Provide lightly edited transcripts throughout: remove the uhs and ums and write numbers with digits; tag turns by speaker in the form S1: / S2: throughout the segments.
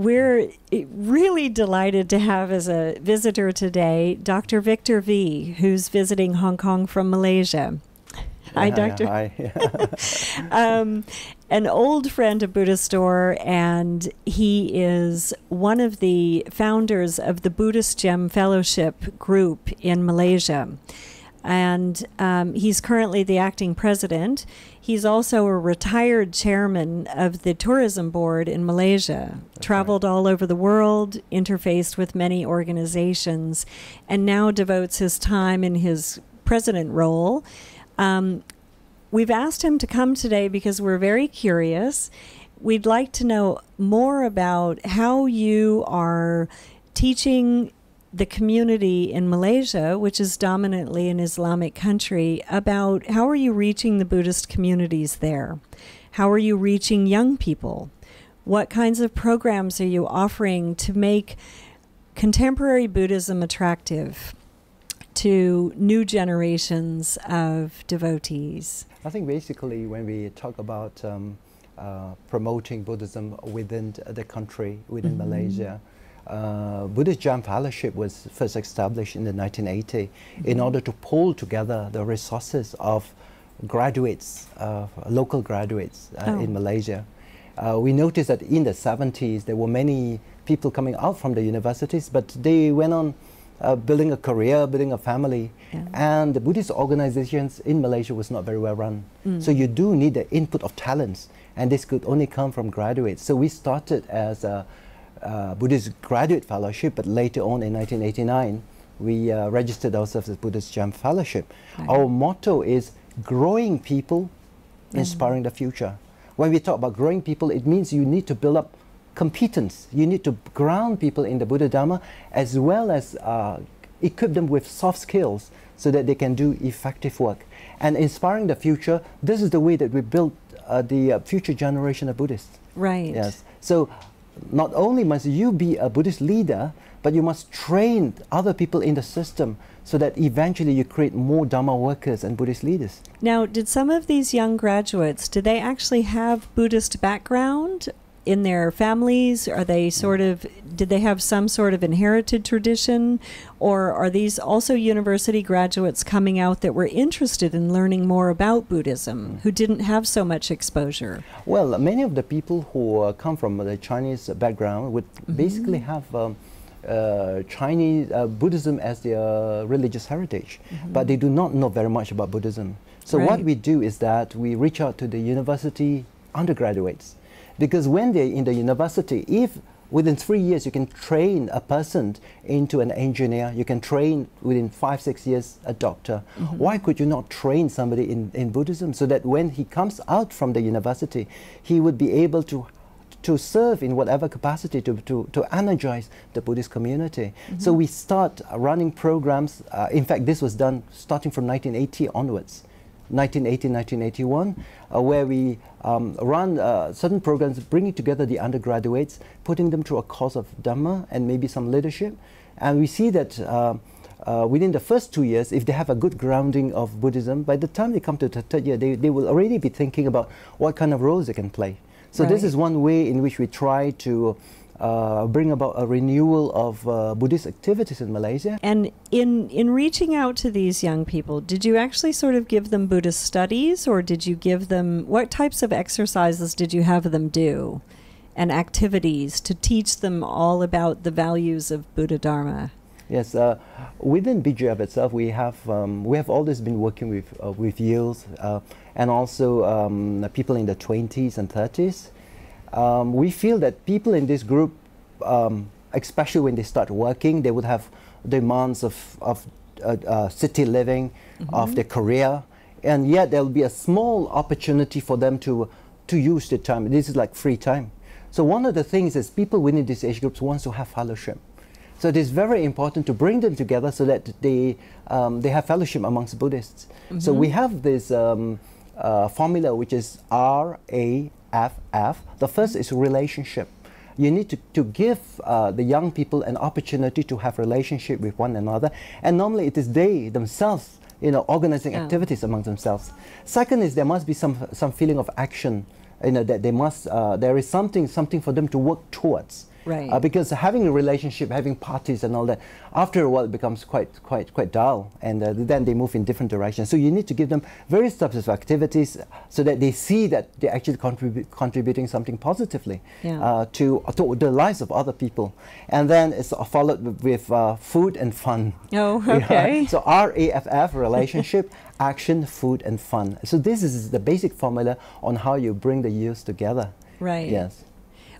S1: we're really delighted to have as a visitor today Dr. Victor V, who's visiting Hong Kong from Malaysia. Hi, Doctor.
S2: Hi.
S1: An old friend of Buddhistdoor, and he is one of the founders of the Buddhist Fellowship group in Malaysia. And he's currently the acting president. He's also a retired chairman of the tourism board in Malaysia, traveled all over the world, interfaced with many organizations, and now devotes his time in his president role. We've asked him to come today because we're very curious. We'd like to know more about how you are teaching the community in Malaysia, which is dominantly an Islamic country, about how are you reaching the Buddhist communities there? How are you reaching young people? What kinds of programs are you offering to make contemporary Buddhism attractive to new generations of devotees?
S2: I think basically when we talk about promoting Buddhism within the country, within Malaysia, Buddhist Fellowship was first established in the 1980 in order to pull together the resources of graduates, local graduates in Malaysia. We noticed that in the 70s there were many people coming out from the universities, but they went on building a career, building a family, and the Buddhist organizations in Malaysia was not very well run. So you do need the input of talents, and this could only come from graduates. So we started as a Buddhist Graduate Fellowship, but later on in 1989 we registered ourselves as Buddhist Fellowship. Our motto is growing people, inspiring the future. When we talk about growing people, it means you need to build up competence. You need to ground people in the Buddha Dharma, as well as equip them with soft skills so that they can do effective work. And inspiring the future, this is the way that we build the future generation of Buddhists.
S1: Right.
S2: Yes. So not only must you be a Buddhist leader, but you must train other people in the system so that eventually you create more Dharma workers and Buddhist leaders.
S1: Now, did some of these young graduates, do they actually have Buddhist background in their families? Are they sort of, did they have some sort of inherited tradition? Or are these also university graduates coming out that were interested in learning more about Buddhism, who didn't have so much exposure?
S2: Well, many of the people who come from the Chinese background would basically have Chinese Buddhism as their religious heritage, but they do not know very much about Buddhism. So what we do is that we reach out to the university undergraduates, because when they're in the university, if within 3 years you can train a person into an engineer, you can train within 5-6 years a doctor, why could you not train somebody in Buddhism so that when he comes out from the university, he would be able to serve in whatever capacity to energize the Buddhist community. So we start running programs. In fact, this was done starting from 1980 onwards. 1980, 1981, where we run certain programs, bringing together the undergraduates, putting them through a course of Dharma and maybe some leadership. And we see that within the first 2 years, if they have a good grounding of Buddhism, by the time they come to the third year, they will already be thinking about what kind of roles they can play. So this is one way in which we try to bring about a renewal of Buddhist activities in Malaysia.
S1: And in reaching out to these young people, did you actually sort of give them Buddhist studies, or did you give them, what types of exercises did you have them do and activities to teach them all about the values of Buddha Dharma?
S2: Yes, within BGF itself, we have always been working with youth and also people in the 20s and 30s. We feel that people in this group, especially when they start working, they would have demands of city living, of their career, and yet there will be a small opportunity for them to use the time. This is like free time. So one of the things is people within these age groups want to have fellowship. So it is very important to bring them together so that they have fellowship amongst Buddhists. So we have this formula, which is RAFF. The first is relationship. You need to give the young people an opportunity to have relationship with one another, and normally it is they themselves, organizing activities among themselves. Second is there must be some feeling of action, that they must there is something for them to work towards.
S1: Right.
S2: Because having a relationship, having parties and all that, after a while it becomes quite dull, and then they move in different directions. So you need to give them various types of activities so that they see that they're actually contributing something positively to the lives of other people. And then it's followed with food and fun.
S1: Oh, okay.
S2: So RAFF, relationship, action, food and fun. So this is the basic formula on how you bring the youth together.
S1: Right.
S2: Yes.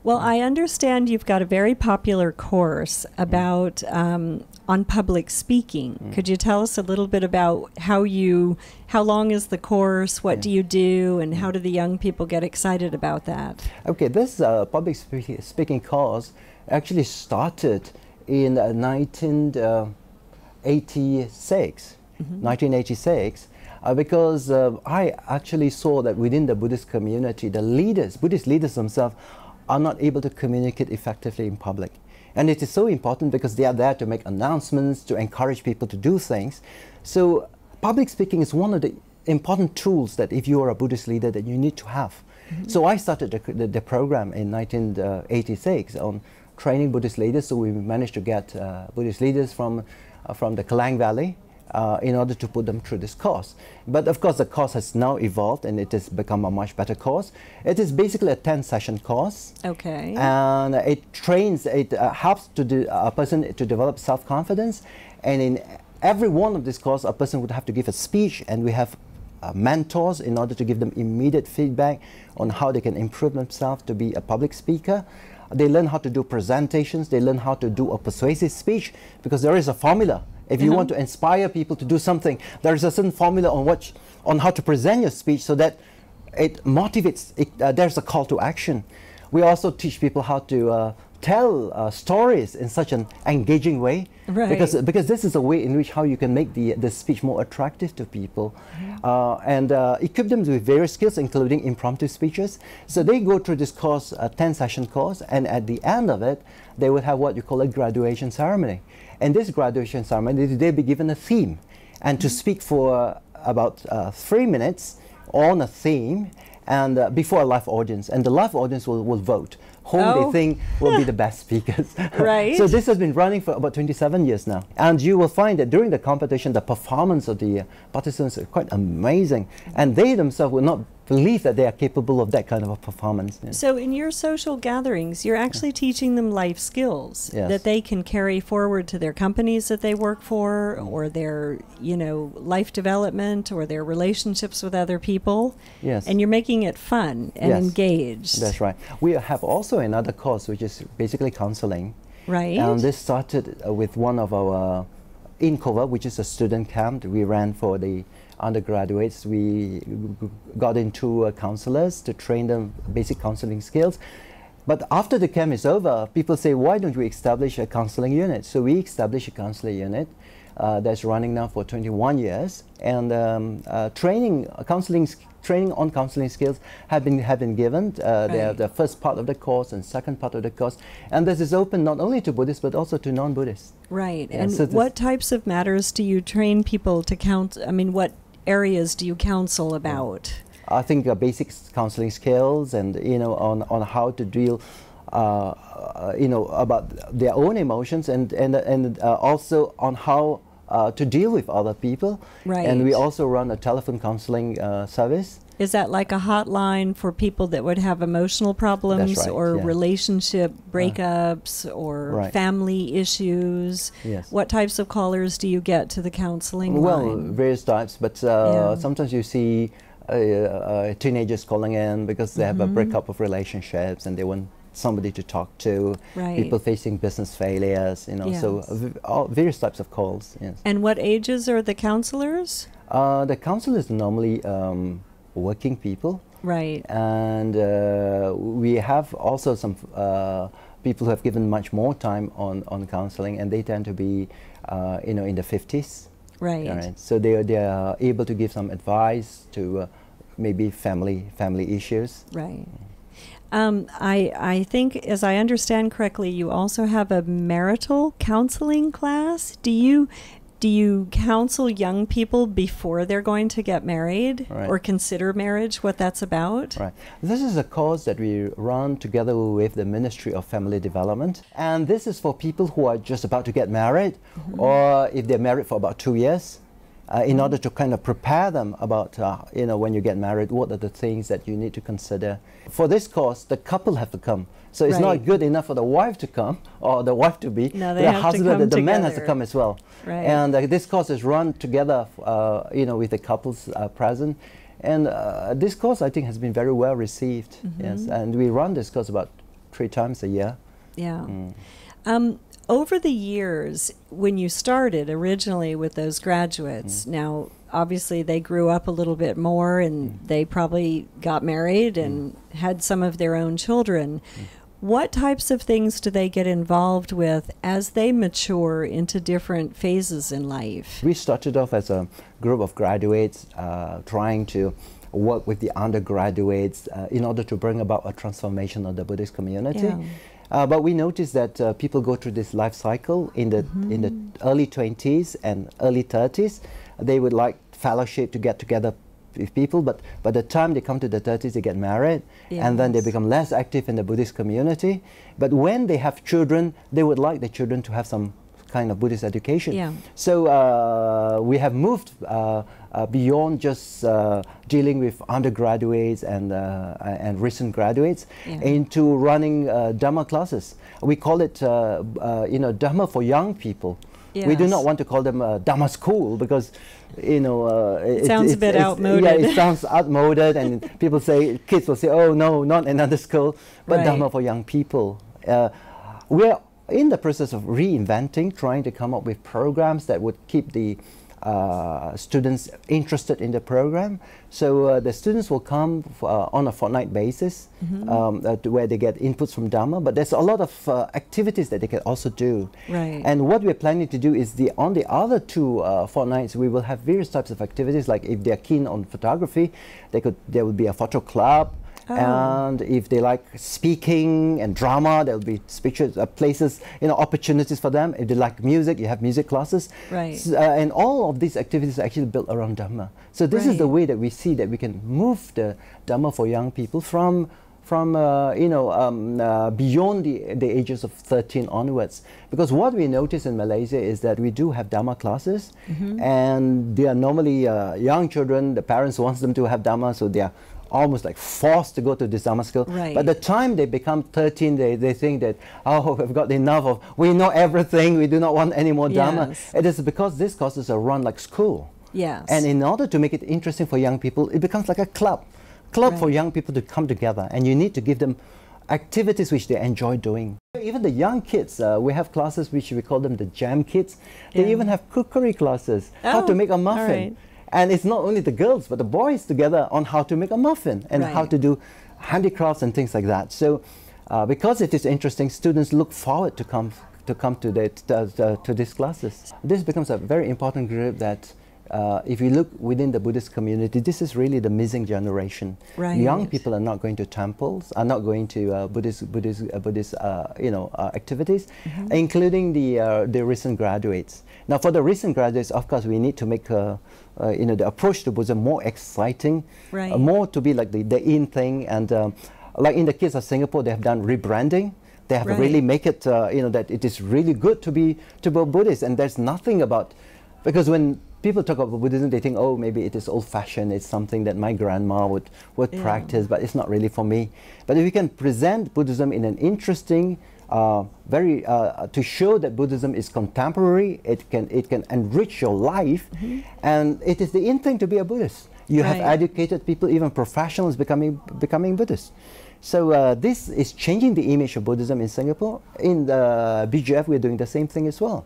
S1: Well, I understand you've got a very popular course about on public speaking. Could you tell us a little bit about how long is the course, what do you do, and how do the young people get excited about that?
S2: Okay, this public speaking course actually started in 1986. 1986, because I actually saw that within the Buddhist community, the leaders, Buddhist leaders themselves, are not able to communicate effectively in public. And it is so important because they are there to make announcements, to encourage people to do things. So public speaking is one of the important tools that if you are a Buddhist leader that you need to have. So I started the program in 1986 on training Buddhist leaders. So we managed to get Buddhist leaders from the Klang Valley in order to put them through this course. But of course the course has now evolved and it has become a much better course. It is basically a 10-session course.
S1: Okay.
S2: And it helps a person to develop self-confidence. And in every one of this course, a person would have to give a speech, and we have mentors in order to give them immediate feedback on how they can improve themselves to be a public speaker. They learn how to do presentations, they learn how to do a persuasive speech, because there is a formula. If you want to inspire people to do something, there is a certain formula on how to present your speech so that it motivates, there's a call to action. We also teach people how to tell stories in such an engaging way, because this is a way in which how you can make the speech more attractive to people, and equip them with various skills, including impromptu speeches. So they go through this course, a 10-session course, and at the end of it, they will have what you call a graduation ceremony. And this graduation ceremony, they'll be given a theme, and to speak for about 3 minutes on a theme, and before a live audience, and the live audience will vote whom they think will be the best speakers.
S1: Right.
S2: So this has been running for about 27 years now, and you will find that during the competition, the performance of the participants is quite amazing, and they themselves will not believe that they are capable of that kind of a performance. Yeah.
S1: So in your social gatherings, you're actually teaching them life skills that they can carry forward to their companies that they work for, or their, life development, or their relationships with other people.
S2: Yes.
S1: And you're making it fun and engaged.
S2: That's right. We have also another course which is basically counseling.
S1: Right.
S2: And this started with one of our in Kova, which is a student camp that we ran for the undergraduates. We got into counselors to train them basic counseling skills. But after the camp is over, people say, why don't we establish a counseling unit? So we established a counseling unit that's running now for 21 years. And training on counseling skills have been given. They are the first part of the course and second part of the course. And this is open not only to Buddhists, but also to non-Buddhists.
S1: Right.
S2: Yeah,
S1: and
S2: so
S1: what types of matters do you train people to counsel? I mean, what areas do you counsel about?
S2: I think basic counseling skills, and on how to deal about their own emotions, and also on how to deal with other people.
S1: Right.
S2: And we also run a telephone counseling service.
S1: Is that like a hotline for people that would have emotional problems,
S2: That's right,
S1: or
S2: yeah.
S1: relationship breakups, or family issues?
S2: Yes.
S1: What types of callers do you get to the counseling
S2: Well,
S1: line?
S2: various types, but sometimes you see teenagers calling in because they have a breakup of relationships and they want somebody to talk to.
S1: Right.
S2: People facing business failures, so various types of calls. Yes.
S1: And what ages are the counselors?
S2: The counselors normally working people.
S1: Right.
S2: And we have also some people who have given much more time on counseling, and they tend to be in the 50s.
S1: Right.
S2: Right. So they are able to give some advice to maybe family issues.
S1: Right. I think, as I understand correctly, you also have a marital counseling class. Do Do you counsel young people before they're going to get married or consider marriage, what that's about?
S2: Right. This is a course that we run together with the Ministry of Family Development. And this is for people who are just about to get married, or if they're married for about 2 years, in order to kind of prepare them about, you know, when you get married, what are the things that you need to consider. For this course, the couple have to come. So it's not good enough for the wife to come, or the wife to be.
S1: No, they have to come
S2: the man has to come as well.
S1: Right.
S2: And this course is run together, you know, with the couples present. And this course, I think, has been very well received. Yes, and we run this course about 3 times a year.
S1: Yeah. Over the years, when you started originally with those graduates, now obviously they grew up a little bit more, and they probably got married and had some of their own children. What types of things do they get involved with as they mature into different phases in life?
S2: We started off as a group of graduates trying to work with the undergraduates in order to bring about a transformation of the Buddhist community. But we noticed that people go through this life cycle in the early 20s and early 30s. They would like fellowship to get together with people, but by the time they come to the 30s, they get married, and then they become less active in the Buddhist community. But when they have children, they would like the children to have some kind of Buddhist education. So we have moved beyond just dealing with undergraduates and recent graduates into running Dharma classes. We call it you know, Dharma for young people. We do not want to call them Dharma school, because, you know,
S1: it sounds a bit outmoded.
S2: Yeah, it sounds outmoded, and people say, kids will say, oh no, not another school, but Dharma for young people. We're in the process of reinventing, trying to come up with programs that would keep the students interested in the program. So the students will come on a fortnight basis where they get inputs from Dharma, but there's a lot of activities that they can also do. And what we're planning to do is on the other 2 fortnights, we will have various types of activities, like if they're keen on photography, there will be a photo club. And if they like speaking and drama, there will be speeches, places, you know, opportunities for them. If they like music, you have music classes. And all of these activities are actually built around Dharma. So this is the way that we see that we can move the Dharma for young people from you know, beyond the ages of 13 onwards. Because what we notice in Malaysia is that we do have Dharma classes, and they are normally young children. The parents want them to have Dharma, so they are almost like forced to go to this Dharma school. By the time they become 13, they think that, oh, we've got enough of, we know everything, we do not want any more Dharma. It is because these courses are run like school. And in order to make it interesting for young people, it becomes like a club for young people to come together, and you need to give them activities which they enjoy doing. Even the young kids, we have classes which we call them the jam kids. They even have cookery classes, how to make a muffin. And it's not only the girls, but the boys together on how to make a muffin and how to do handicrafts and things like that. So because it is interesting, students look forward to come to these classes. This becomes a very important group that if you look within the Buddhist community, this is really the missing generation. Young people are not going to temples, are not going to Buddhist you know, activities, including the recent graduates. Now, for the recent graduates, of course, we need to make you know, the approach to Buddhism more exciting, more to be like the in thing. And like in the case of Singapore, they have done rebranding. They have really make it you know, that it is really good to be Buddhist, and there's nothing about, because when people talk about Buddhism, they think, oh, maybe it is old-fashioned, it's something that my grandma would practice, but it's not really for me. But if we can present Buddhism in an interesting, to show that Buddhism is contemporary, it can enrich your life, and it is the in thing to be a Buddhist. You have educated people, even professionals, becoming Buddhists. So this is changing the image of Buddhism in Singapore. In the BGF, we're doing the same thing as well.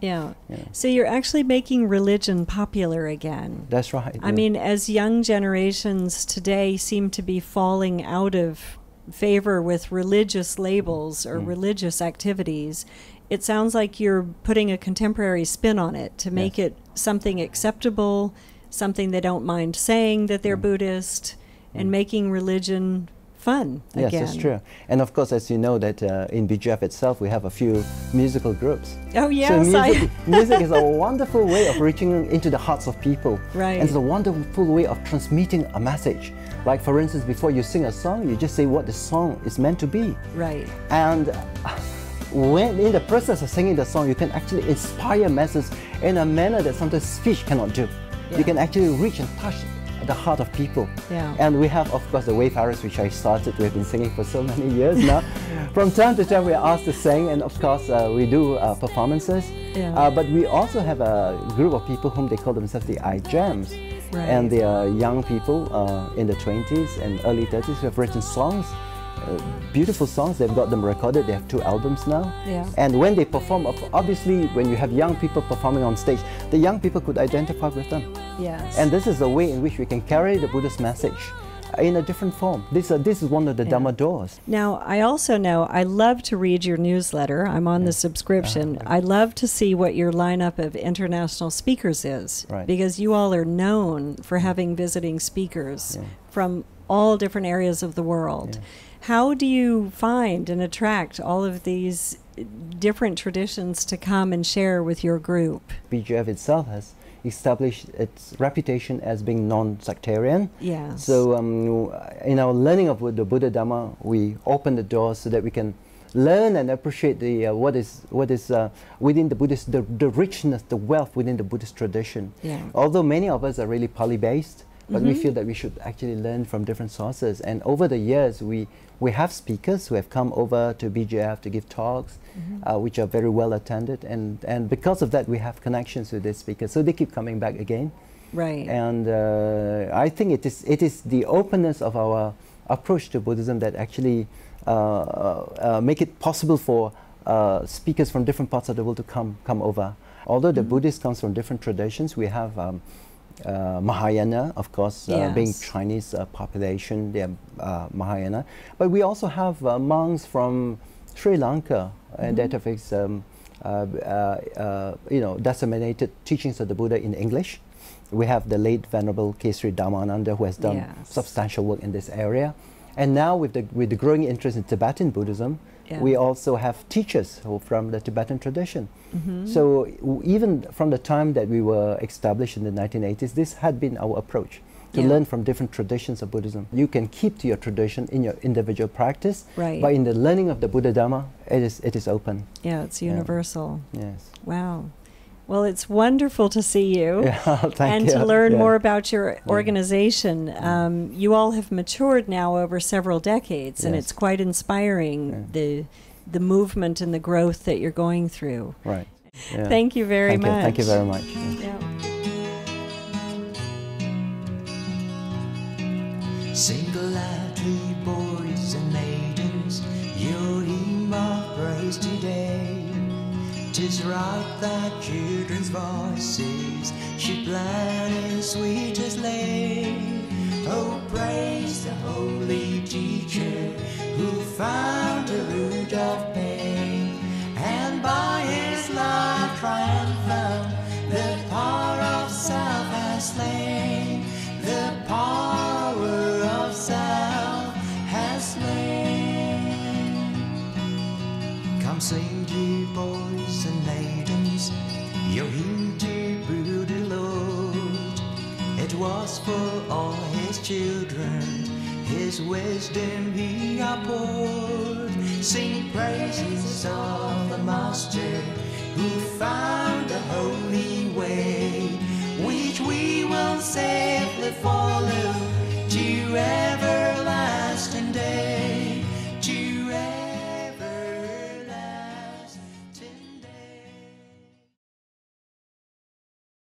S2: So you're actually making religion popular again. That's right.
S1: I mean, as young generations today seem to be falling out of favor with religious labels or religious activities, it sounds like you're putting a contemporary spin on it to make it something acceptable, something they don't mind saying that they're Buddhist, and making religion fun again.
S2: Yes, that's true. And of course, as you know, that in BGF itself, we have a few musical groups.
S1: Oh yes,
S2: so music is a wonderful way of reaching into the hearts of people.
S1: Right.
S2: And it's a wonderful way of transmitting a message. Like for instance, before you sing a song, you just say what the song is meant to be.
S1: Right.
S2: And when in the process of singing the song, you can actually inspire masses in a manner that sometimes speech cannot do.
S1: Yeah.
S2: You can actually reach and touch the heart of people.
S1: Yeah.
S2: And we have, of course, the Wayfarers, which I started. We have been singing for so many years now. From time to time, we are asked to sing, and of course, we do performances.
S1: Yeah.
S2: But we also have a group of people whom they call themselves the I-Jams.
S1: Right.
S2: And they are young people in the 20s and early 30s who have written songs. Beautiful songs. They've got them recorded. They have 2 albums now.
S1: Yeah.
S2: And when they perform, obviously when you have young people performing on stage, the young people could identify with them.
S1: Yes.
S2: And this is a way in which we can carry the Buddhist message in a different form. This is one of the Dharma doors.
S1: Now, I also know I love to read your newsletter. I'm on the subscription. I love to see what your lineup of international speakers is,
S2: Right.
S1: because you all are known for having visiting speakers from all different areas of the world.
S2: Yeah.
S1: How do you find and attract all of these different traditions to come and share with your group?
S2: BGF itself has established its reputation as being non-sectarian.
S1: Yes.
S2: So in our learning of the Buddha Dharma, we open the doors so that we can learn and appreciate the what is within the Buddhist, the richness, the wealth within the Buddhist tradition.
S1: Yeah.
S2: Although many of us are really Pali-based, but we feel that we should actually learn from different sources. And over the years, we have speakers who have come over to BGF to give talks, which are very well attended. And because of that, we have connections with these speakers. So they keep coming back again.
S1: Right.
S2: And I think it is the openness of our approach to Buddhism that actually make it possible for speakers from different parts of the world to come over. Although the Buddhist comes from different traditions, we have Mahayana, of course, being Chinese population, they are Mahayana. But we also have monks from Sri Lanka that have disseminated teachings of the Buddha in English. We have the late Venerable Kesri Dhammananda, who has done substantial work in this area. And now with the growing interest in Tibetan Buddhism, we also have teachers who from the Tibetan tradition. So even from the time that we were established in the 1980s, this had been our approach, to learn from different traditions of Buddhism. You can keep to your tradition in your individual practice, but in the learning of the Buddha Dharma, it is open.
S1: Yeah, it's universal.
S2: Yes.
S1: Wow. Well, it's wonderful to see you
S2: and
S1: to learn more about your organization. You all have matured now over several decades, and it's quite inspiring, the movement and the growth that you're going through.
S2: Right.
S1: Thank you very much.
S2: Thank you very much.
S3: Single lively boys and maidens, your hymn of praise today. 'Tis right that children's voices should blend in sweetest lay. Oh, praise the holy teacher who found the root of pain, and by his life triumphant, the power of self has slain. The power of self has slain. Come sing, ye boys and maidens, your hymn to Buddha Lord. It was for all his children, his wisdom he outpoured. Sing praises of the Master who found the holy way, which we will safely follow.